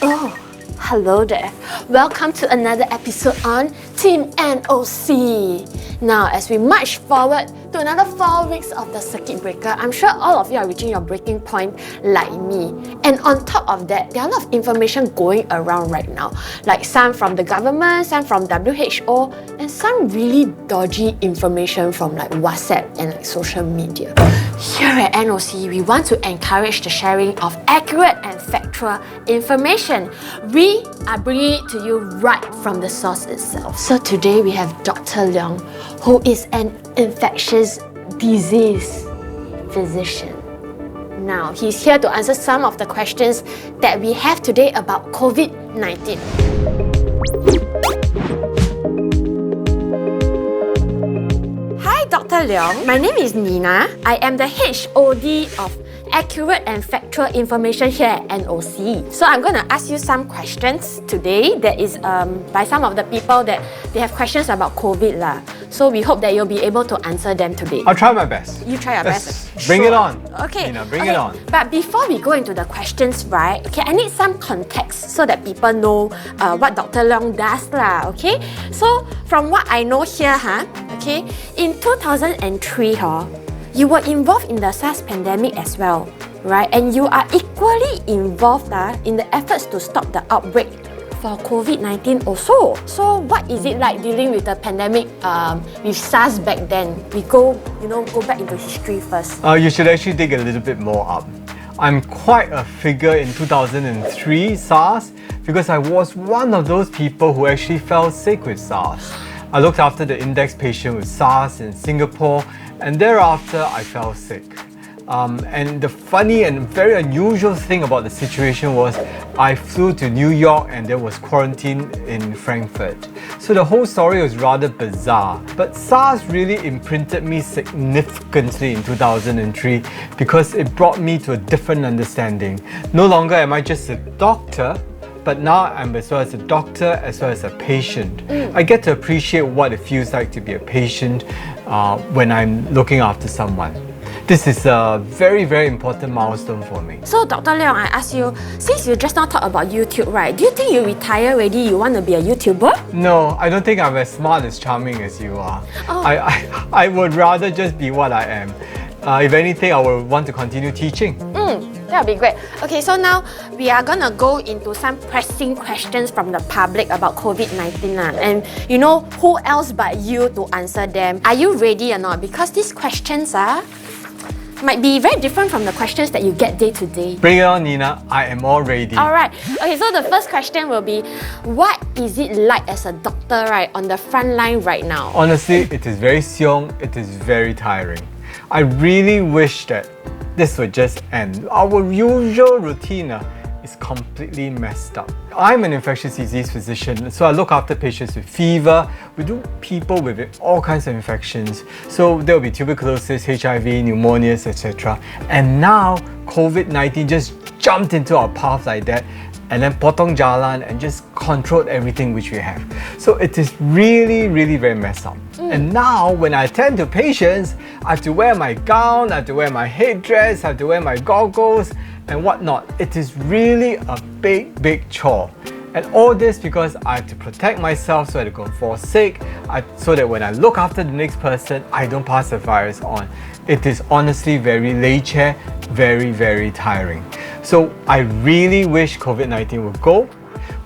Oh, hello there. Welcome to another episode on Team NOC. Now, as we march forward to another 4 weeks of the circuit breaker, I'm sure all of you are reaching your breaking point like me. And on top of that, there are a lot of information going around right now, like some from the government, some from WHO, and some really dodgy information from like WhatsApp and like social media. Here at NOC, we want to encourage the sharing of accurate and factual information. We are bringing it to you right from the source itself. So today we have Dr. Leong, who is an infectious disease physician. Now, he's here to answer some of the questions that we have today about COVID-19. Dr. Leong, my name is Nina. I am the HOD of Accurate and Factual Information here at NOC. So I'm going to ask you some questions today that is by some of the people that they have questions about COVID lah. So we hope that you'll be able to answer them today. I'll try my best. You try your best. Bring it on. Okay. Bring it on. But before we go into the questions, right? Okay, I need some context so that people know what Dr. Leong does lah. Okay. So from what I know here, okay, in 2003, you were involved in the SARS pandemic as well, right? And you are equally involved in the efforts to stop the outbreak for COVID-19 also. So what is it like dealing with the pandemic with SARS back then? We go back into history first. You should actually dig a little bit more up. I'm quite a figure in 2003 SARS because I was one of those people who actually fell sick with SARS. I looked after the index patient with SARS in Singapore, and thereafter I fell sick. And the funny and very unusual thing about the situation was I flew to New York and there was quarantine in Frankfurt. So the whole story was rather bizarre. But SARS really imprinted me significantly in 2003 because it brought me to a different understanding. No longer am I just a doctor, but now I'm as well as a doctor, as well as a patient. I get to appreciate what it feels like to be a patient when I'm looking after someone. This is a very, very important milestone for me. So Dr. Leong, I ask you, since you just now talked about YouTube, right? Do you think you retire already, you want to be a YouTuber? No, I don't think I'm as smart as Charmaine as you are. Oh. I would rather just be what I am. If anything, I would want to continue teaching. That would be great. Okay, so now we are going to go into some pressing questions from the public about COVID-19. And you know, who else but you to answer them? Are you ready or not? Because these questions might be very different from the questions that you get day to day. Bring it on, Nina. I am all ready. Alright. Okay, so the first question will be, what is it like as a doctor, right, on the front line right now? Honestly, it is very siong. It is very tiring. I really wish that this would just end. Our usual routine is completely messed up. I'm an infectious disease physician, so I look after patients with fever. We do people with all kinds of infections. So there will be tuberculosis, HIV, pneumonias, etc. And now COVID-19 just jumped into our path like that and then potong jalan and just controlled everything which we have. So it is really, really very messed up. And now when I attend to patients, I have to wear my gown, I have to wear my headdress, I have to wear my goggles and whatnot. It is really a big, big chore. And all this because I have to protect myself so I don't fall sick, so that when I look after the next person, I don't pass the virus on. It is honestly very leceh, very, very tiring. So I really wish COVID-19 would go.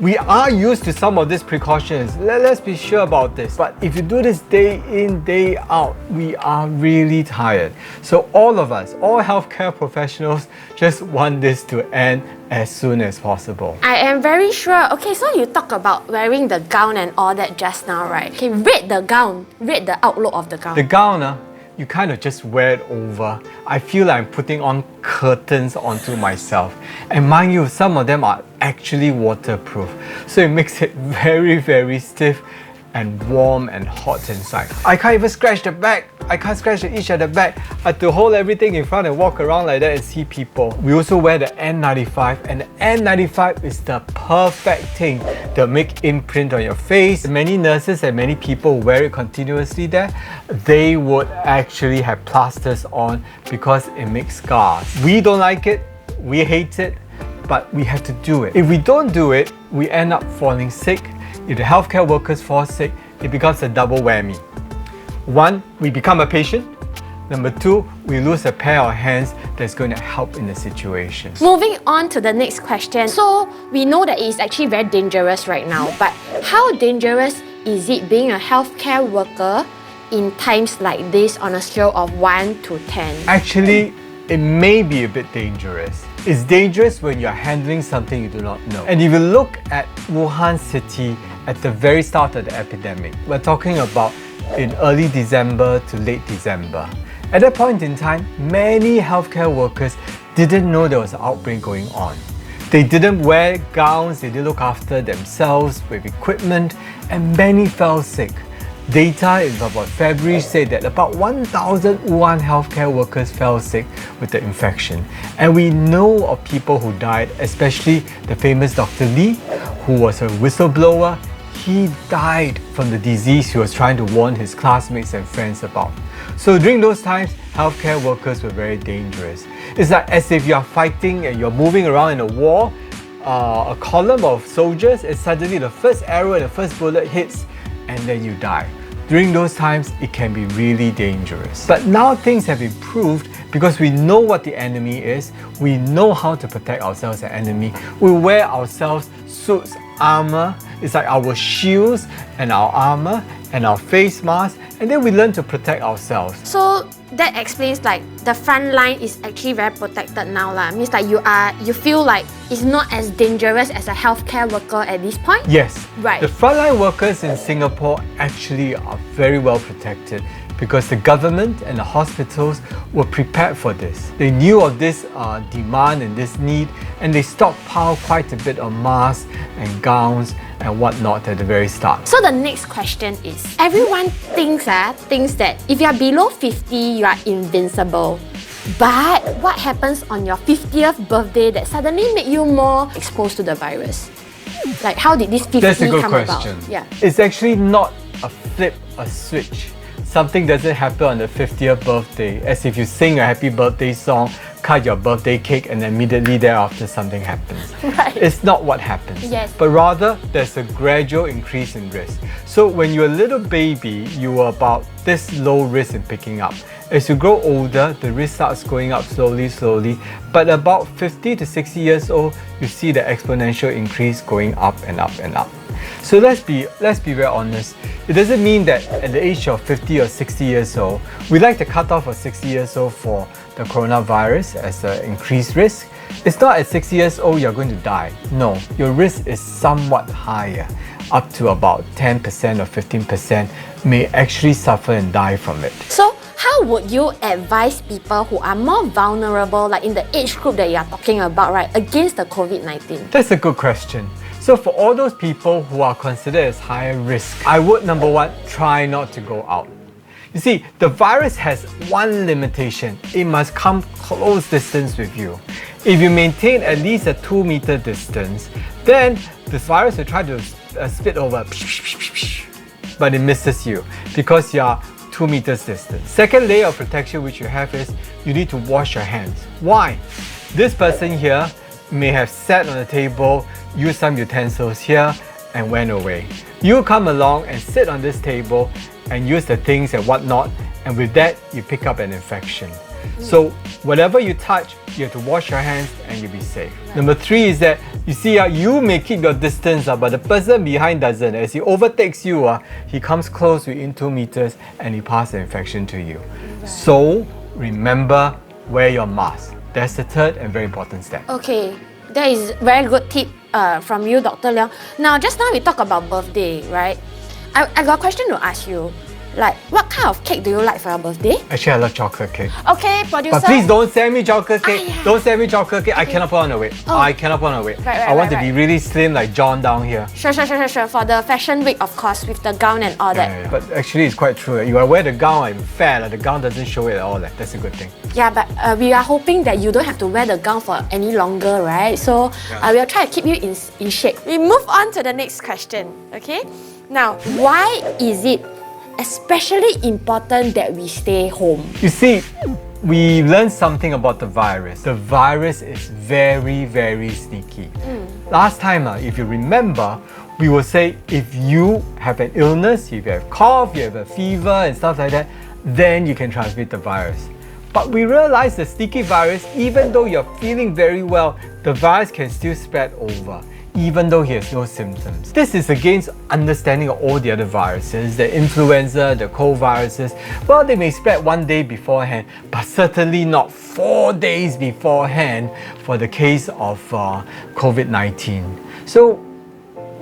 We are used to some of these precautions. Let's be sure about this. But if you do this day in, day out, we are really tired. So all of us, all healthcare professionals, just want this to end as soon as possible. I am very sure. Okay, so you talk about wearing the gown and all that just now, right? Okay, rate the gown. Rate the outlook of the gown. The gown, you kind of just wear it over. I feel like I'm putting on curtains onto myself. And mind you, some of them are actually waterproof. So it makes it very, very stiff and warm and hot inside. I can't even scratch the back. I can't scratch the itch at the back. I have to hold everything in front and walk around like that and see people. We also wear the N95, and the N95 is the perfect thing to make imprint on your face. Many nurses and many people wear it continuously there. They would actually have plasters on because it makes scars. We don't like it. We hate it. but we have to do it. If we don't do it, we end up falling sick. If the healthcare workers fall sick, it becomes a double whammy. One, we become a patient. Number two, we lose a pair of hands that's going to help in the situation. Moving on to the next question. So we know that it is actually very dangerous right now, but how dangerous is it being a healthcare worker in times like this on a scale of 1 to 10? Actually, it may be a bit dangerous. It's dangerous when you're handling something you do not know. And if you look at Wuhan city at the very start of the epidemic, we're talking about in early December to late December. At that point in time, many healthcare workers didn't know there was an outbreak going on. They didn't wear gowns, they didn't look after themselves with equipment, and many fell sick. Data in about February said that about 1,000 Wuhan healthcare workers fell sick with the infection. And we know of people who died, especially the famous Dr. Lee, who was a whistleblower. He died from the disease he was trying to warn his classmates and friends about. So during those times, healthcare workers were very dangerous. It's like as if you're fighting and you're moving around in a war, a column of soldiers, and suddenly the first arrow and the first bullet hits, and then you die. During those times, it can be really dangerous. But now things have improved because we know what the enemy is, we know how to protect ourselves as an enemy. We wear ourselves suits, armor. It's like our shields and our armor and our face masks, and then we learn to protect ourselves. So that explains like the front line is actually very protected now lah. Means like you feel like it's not as dangerous as a healthcare worker at this point? Yes. Right. The frontline workers in Singapore actually are very well protected because the government and the hospitals were prepared for this. They knew of this demand and this need, and they stockpiled quite a bit of masks and gowns and whatnot at the very start. So the next question is, everyone thinks that if you are below 50, you are invincible. But what happens on your 50th birthday that suddenly make you more exposed to the virus? Like how did this 50 That's a good come question. about? Yeah. It's actually not a flip, a switch. Something doesn't happen on the 50th birthday, as if you sing a happy birthday song, cut your birthday cake, and immediately thereafter something happens. Right. It's not what happens. Yes. But rather, there's a gradual increase in risk. So when you're a little baby, you are about this low risk in picking up. As you grow older, the risk starts going up slowly. But about 50 to 60 years old, you see the exponential increase going up and up and up. So let's be very honest. It doesn't mean that at the age of 50 or 60 years old, we like the cutoff of 60 years old for the coronavirus as an increased risk. It's not at 60 years old you're going to die. No, your risk is somewhat higher. Up to about 10% or 15% may actually suffer and die from it. So how would you advise people who are more vulnerable, like in the age group that you are talking about, right, against the COVID-19? That's a good question. So for all those people who are considered as higher risk, I would, number one, try not to go out. You see, the virus has one limitation. It must come close distance with you. If you maintain at least a 2-meter distance, then the virus will try to spit over, but it misses you because you are 2 meters distance. Second layer of protection which you have is you need to wash your hands. Why? This person here may have sat on the table, used some utensils here, and went away. You come along and sit on this table and use the things and whatnot, and with that, you pick up an infection. So whatever you touch, you have to wash your hands and you'll be safe. Number 3 is that, you see, you may keep your distance, but the person behind doesn't. As he overtakes you, he comes close within 2 meters and he passes the infection to you. So remember, wear your mask. That's the third and very important step. Okay, that is very good tip from you, Dr. Leong. Now, just now we talk about birthday, right? I got a question to ask you. Like, what kind of cake do you like for your birthday? Actually, I love chocolate cake. Okay, producer. But please don't send me chocolate cake. Yeah. Don't send me chocolate cake. I cannot put on a weight. Oh. I cannot put on a weight. Right, I want to be really slim like John down here. Sure. For the fashion week, of course, with the gown and all that. Yeah. But actually, it's quite true. You wear the gown, I'm fat. The gown doesn't show it at all. That's a good thing. Yeah, but we are hoping that you don't have to wear the gown for any longer, right? So we'll try to keep you in shape. We move on to the next question, okay? Now, why is it especially important that we stay home? You see, we learned something about the virus. The virus is very, very sneaky. Last time, if you remember, we will say if you have an illness, if you have cough, you have a fever and stuff like that, then you can transmit the virus. But we realized the sneaky virus, even though you're feeling very well, the virus can still spread over, even though he has no symptoms. This is against understanding of all the other viruses, the influenza, the cold viruses. Well, they may spread one day beforehand, but certainly not 4 days beforehand for the case of COVID-19. So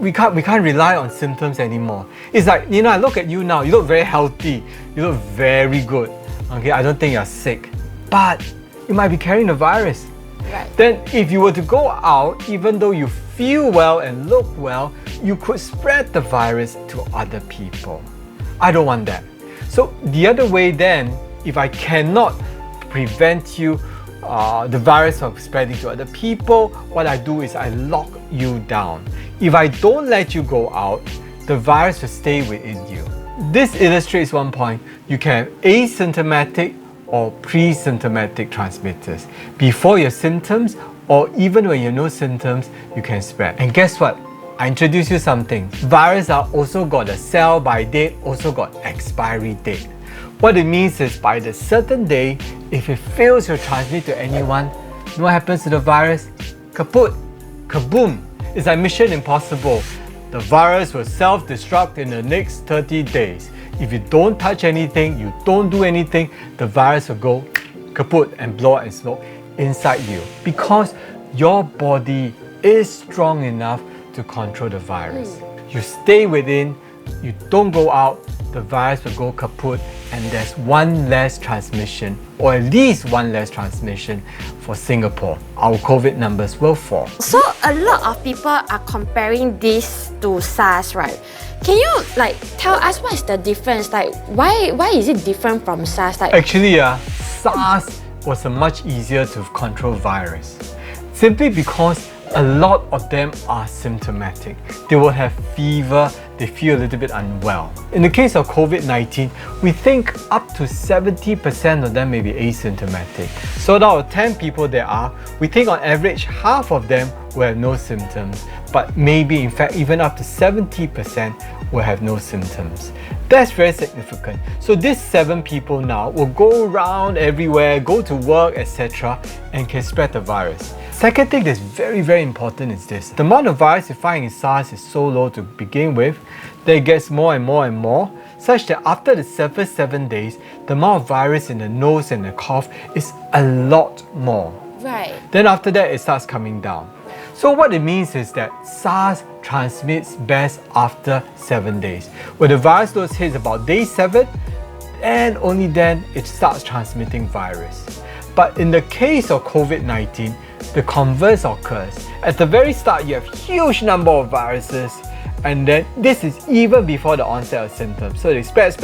we can't rely on symptoms anymore. It's like, I look at you now, you look very healthy, you look very good. Okay, I don't think you're sick, but you might be carrying the virus. Right. Then if you were to go out, even though you feel well and look well, you could spread the virus to other people. I don't want that. So the other way then, if I cannot prevent you, the virus from spreading to other people, what I do is I lock you down. If I don't let you go out, the virus will stay within you. This illustrates one point. You can have asymptomatic or pre-symptomatic transmitters. Before your symptoms or even when you have no symptoms, you can spread. And guess what? I introduced you something. Viruses are also got a sell-by date, also got expiry date. What it means is by the certain day, if it fails to transmit to anyone, you know what happens to the virus? Kaput, kaboom. It's like Mission Impossible. The virus will self-destruct in the next 30 days. If you don't touch anything, you don't do anything, the virus will go kaput and blow and smoke inside you. Because your body is strong enough to control the virus. You stay within, you don't go out, the virus will go kaput, and there's one less transmission, or at least one less transmission for Singapore. Our COVID numbers will fall. So a lot of people are comparing this to SARS, right? Can you tell us what is the difference? Why is it different from SARS? Actually, SARS was a much easier to control virus. Simply because a lot of them are symptomatic. They will have fever, they feel a little bit unwell. In the case of COVID-19, we think up to 70% of them may be asymptomatic. So out of 10 people there are, we think on average half of them will have no symptoms, but maybe in fact even up to 70% will have no symptoms. That's very significant. So these 7 people now will go around everywhere, go to work, etc. and can spread the virus. Second thing that's very, very important is this. The amount of virus you find in SARS is so low to begin with that it gets more and more and more, such that after the first 7 days, the amount of virus in the nose and the cough is a lot more. Right. Then after that, it starts coming down. So what it means is that SARS transmits best after 7 days. When the virus load hits about day 7, and only then it starts transmitting virus. But in the case of COVID-19, the converse occurs. At the very start, you have huge number of viruses, and then this is even before the onset of symptoms. So they spread.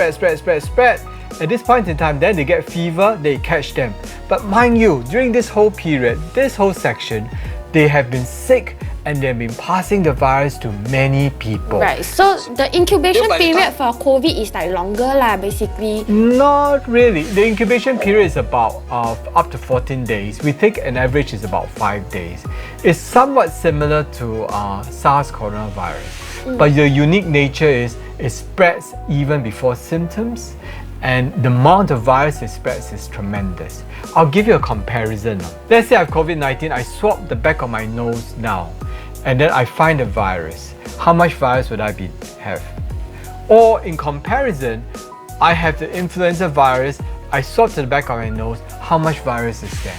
At this point in time, then they get fever, they catch them. But mind you, during this whole period, this whole section, they have been sick and they've been passing the virus to many people. Right, so the incubation period for COVID is longer basically. Not really. The incubation period is about up to 14 days. We think an average is about 5 days. It's somewhat similar to SARS coronavirus. But the unique nature is it spreads even before symptoms, and the amount of virus it spreads is tremendous. I'll give you a comparison. Let's say I have COVID-19, I swab the back of my nose now, and then I find a virus. How much virus would I have? Or in comparison, I have the influenza virus, I swab to the back of my nose, how much virus is there?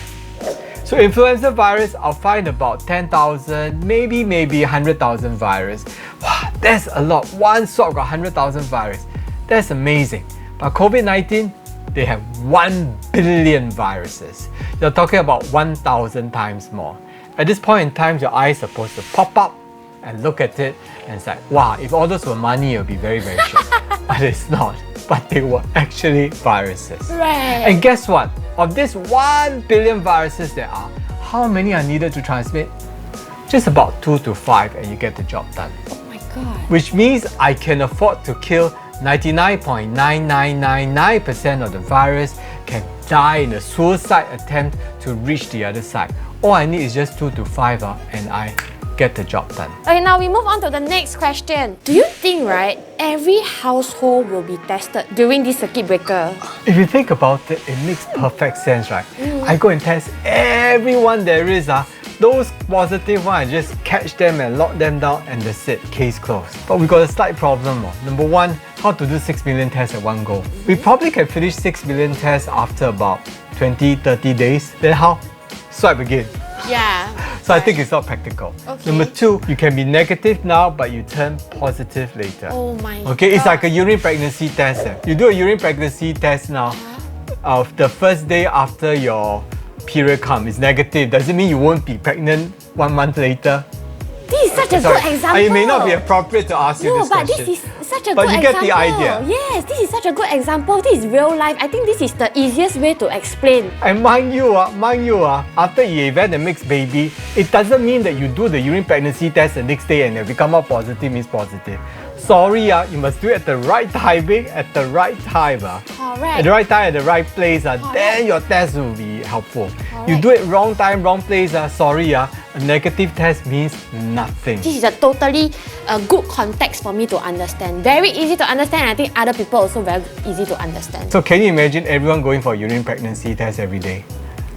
So influenza virus, I'll find about 10,000, maybe 100,000 virus. Wow, that's a lot. One swab got 100,000 virus. That's amazing. But COVID-19, they have 1 billion viruses. You're talking about 1,000 times more. At this point in time, your eye is supposed to pop up and look at it, and it's like, wow, if all those were money, it would be very, very cheap. But it's not. But they were actually viruses. Right. And guess what? Of this 1 billion viruses there are, how many are needed to transmit? Just about 2 to 5 and you get the job done. Oh my god. Which means I can afford to kill 99.9999% of the virus, can die in a suicide attempt to reach the other side. All I need is just 2 to 5 and I get the job done. Okay, now we move on to the next question. Do you think, right, every household will be tested during this circuit breaker? If you think about it, it makes perfect sense, right? I go and test everyone there is. Those positive ones, I just catch them and lock them down and that's it, case closed. But we got a slight problem. Number one, how to do 6 million tests at one go. We probably can finish 6 million tests after about 20-30 days. Then how? Swipe again. Yeah. So I think it's not practical. Okay. Number two, you can be negative now, but you turn positive later. Oh my Okay, it's God. like a urine pregnancy test. You do a urine pregnancy test now. The first day after your period comes, it's negative. Does it mean you won't be pregnant 1 month later? This is such a good example. It may not be appropriate to ask you No, this but question. this is such a But good you example. get the idea. Yes, this is such a good example. This is real life. I think this is the easiest way to explain. And mind you, after you event a mixed baby, it doesn't mean that you do the urine pregnancy test the next day and if you come out positive means positive. Sorry, you must do it at the right timing, at the right time. Correct. At the right time, at the right place, then your test will be helpful. You do it wrong time, wrong place, sorry, a negative test means nothing. This is a totally good context for me to understand. Very easy to understand. I think other people also very easy to understand. So can you imagine everyone going for a urine pregnancy test every day?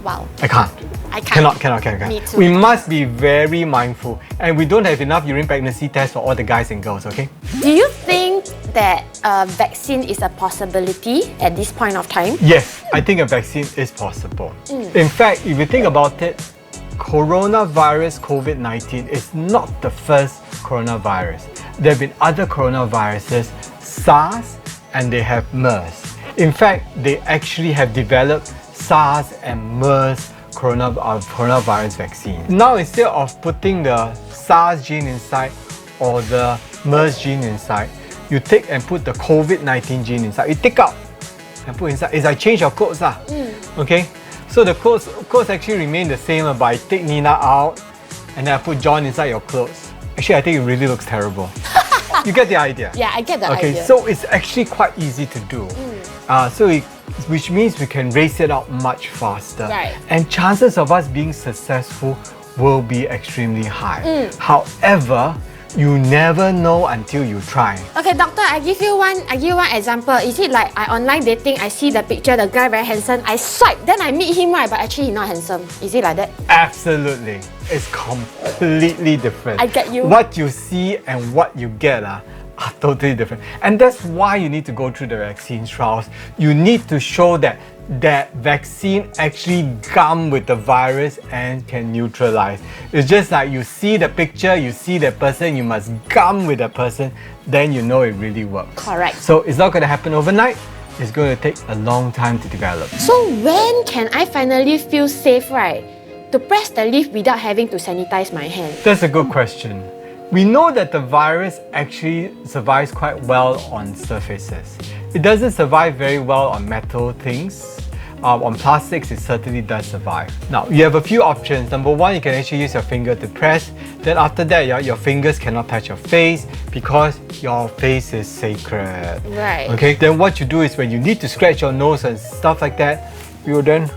Wow. I can't. I can't. Cannot. Me too. We must be very mindful, and we don't have enough urine pregnancy tests for all the guys and girls, okay? Do you think that a vaccine is a possibility at this point of time? Yes, I think a vaccine is possible. In fact, if you think about it, coronavirus COVID-19 is not the first coronavirus. There have been other coronaviruses, SARS, and they have MERS. In fact, they actually have developed SARS and MERS coronavirus vaccine. Now, instead of putting the SARS gene inside or the MERS gene inside, you take and put the COVID-19 gene inside. You take out and put inside. It's like change your clothes. Okay? So the clothes actually remain the same, but I take Nina out and then I put John inside your clothes. Actually, I think it really looks terrible. You get the idea? Yeah, I get the idea. Okay, so it's actually quite easy to do. Which means we can race it out much faster. Right. And chances of us being successful will be extremely high. However, you never know until you try. Okay, doctor, I give you one example. Is it like I online dating, I see the picture, the guy very handsome, I swipe, then I meet him, right, but actually he's not handsome. Is it like that? Absolutely. It's completely different. I get you. What you see and what you get are totally different. And that's why you need to go through the vaccine trials. You need to show that vaccine actually gum with the virus and can neutralize. It's just like you see the picture, you see the person, you must gum with the person, then you know it really works. Correct. So it's not going to happen overnight. It's going to take a long time to develop. So when can I finally feel safe, right, to press the lift without having to sanitize my hand? That's a good question. We know that the virus actually survives quite well on surfaces. It doesn't survive very well on metal things. On plastics, it certainly does survive. Now, you have a few options. Number one, you can actually use your finger to press. Then after that, your fingers cannot touch your face because your face is sacred. Right. Okay, then what you do is when you need to scratch your nose and stuff like that, you then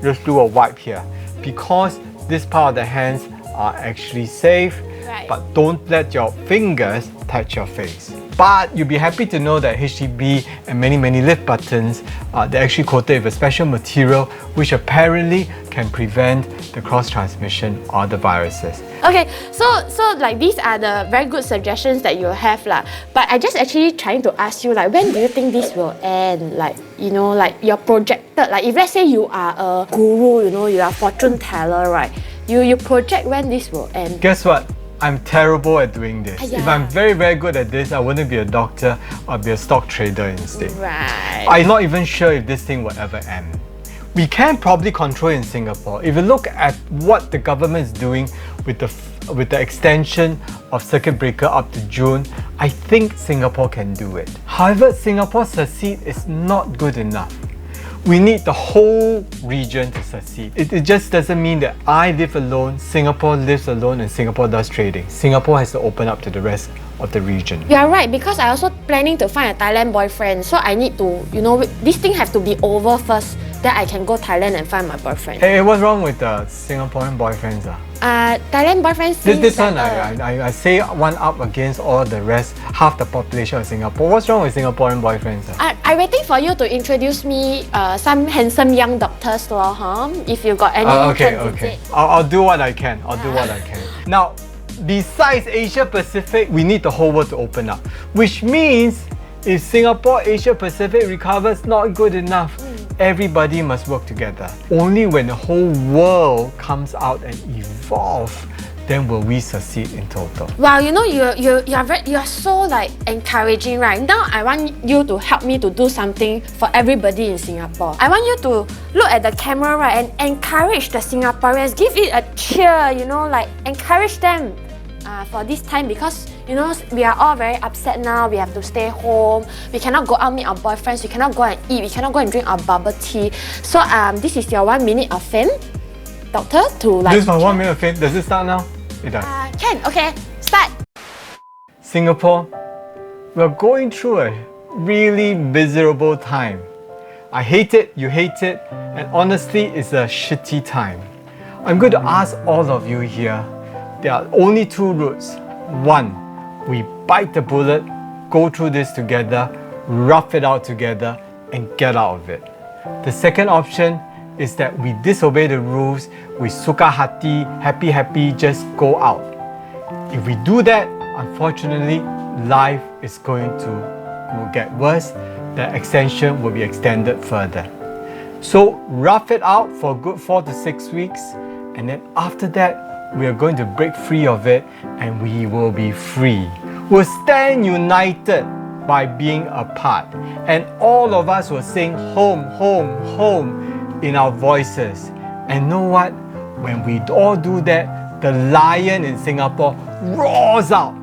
just do a wipe here. Because this part of the hands are actually safe, Right. but don't let your fingers touch your face. But you'll be happy to know that HDB and many lift buttons, they're actually coated with a special material which apparently can prevent the cross-transmission of the viruses. Okay, so like these are the very good suggestions that you have lah. But I just actually trying to ask you, like, when do you think this will end? Like, you know, like you're projected, like if let's say you are a guru, you know, you are a fortune teller, right? You project when this will end. Guess what? I'm terrible at doing this. Yeah. If I'm very good at this, I wouldn't be a doctor, I'd be a stock trader instead. Right. I'm not even sure if this thing will ever end. We can probably control in Singapore. If you look at what the government is doing with the extension of circuit breaker up to June, I think Singapore can do it. However, Singapore succeed is not good enough. We need the whole region to succeed. It just doesn't mean that I live alone, Singapore lives alone, and Singapore does trading. Singapore has to open up to the rest of the region. You are right, because I also planning to find a Thailand boyfriend. So I need to, you know, this thing have to be over first. then I can go Thailand and find my boyfriend. Hey, what's wrong with the Singaporean boyfriends? Thailand boyfriends. This one, I say one up against all the rest, half the population of Singapore. What's wrong with Singaporean boyfriends? I'm waiting for you to introduce me some handsome young doctors, if you got any Okay. I'll do what I can. Now, besides Asia Pacific, we need the whole world to open up, which means if Singapore, Asia Pacific recovers not good enough, everybody must work together. Only when the whole world comes out and evolve, then will we succeed in total. Wow, you know, you're so like encouraging right now. I want you to help me to do something for everybody in Singapore. I want you to look at the camera, right, and encourage the Singaporeans. Give it a cheer, you know, like encourage them for this time, because you know we are all very upset now. We have to stay home. We cannot go out meet our boyfriends. We cannot go and eat. We cannot go and drink our bubble tea. So this is your 1 minute of fame, doctor, to like. This is my 1 minute of fame. Does it start now? It does. Okay, start. Singapore, we're going through a really miserable time. I hate it, you hate it, and honestly, it's a shitty time. I'm going to ask all of you here, there are only two routes. One, we bite the bullet, go through this together, rough it out together, and get out of it. The second option is that we disobey the rules, we suka hati, happy, just go out. If we do that, unfortunately, life is going to get worse. The extension will be extended further. So rough it out for a good 4 to 6 weeks, and then after that, we are going to break free of it, and we will be free. We'll stand united by being apart, and all of us will sing home, home, home in our voices. And know what? When we all do that, the lion in Singapore roars out,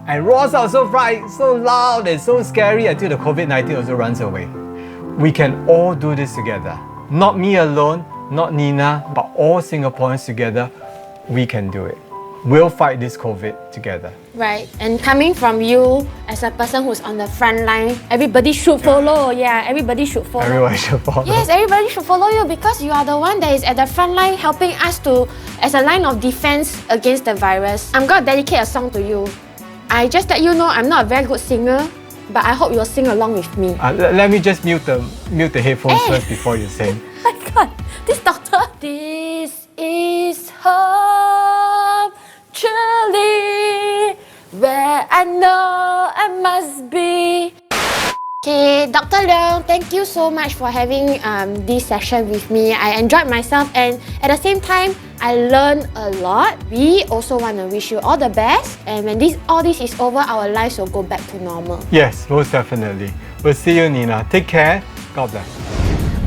and roars out so bright, so loud and so scary until the COVID-19 also runs away. We can all do this together. Not me alone, not Nina, but all Singaporeans together. We can do it. We'll fight this COVID together. Right, and coming from you as a person who's on the front line, everybody should follow. Yeah, everybody should follow. Everyone should follow. Yes, everybody should follow you, because you are the one that is at the front line helping us to, as a line of defense against the virus. I'm gonna dedicate a song to you. I just let you know I'm not a very good singer, but I hope you'll sing along with me. Let me just mute the headphones first before you sing. My God, this doctor. This is home, truly, where I know I must be. Okay, Dr. Leong, thank you so much for having this session with me. I enjoyed myself, and at the same time, I learned a lot. We also want to wish you all the best, and when all this is over, our lives will go back to normal. Yes, most definitely. We'll see you, Nina. Take care. God bless.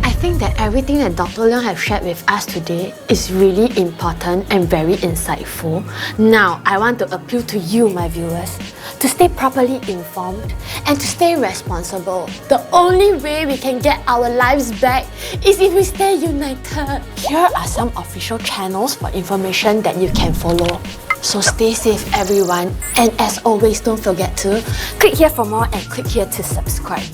I think that everything that Dr. Leong has shared with us today is really important and very insightful. Now, I want to appeal to you, my viewers, to stay properly informed and to stay responsible. The only way we can get our lives back is if we stay united. Here are some official channels for information that you can follow. So stay safe, everyone. And as always, don't forget to click here for more and click here to subscribe.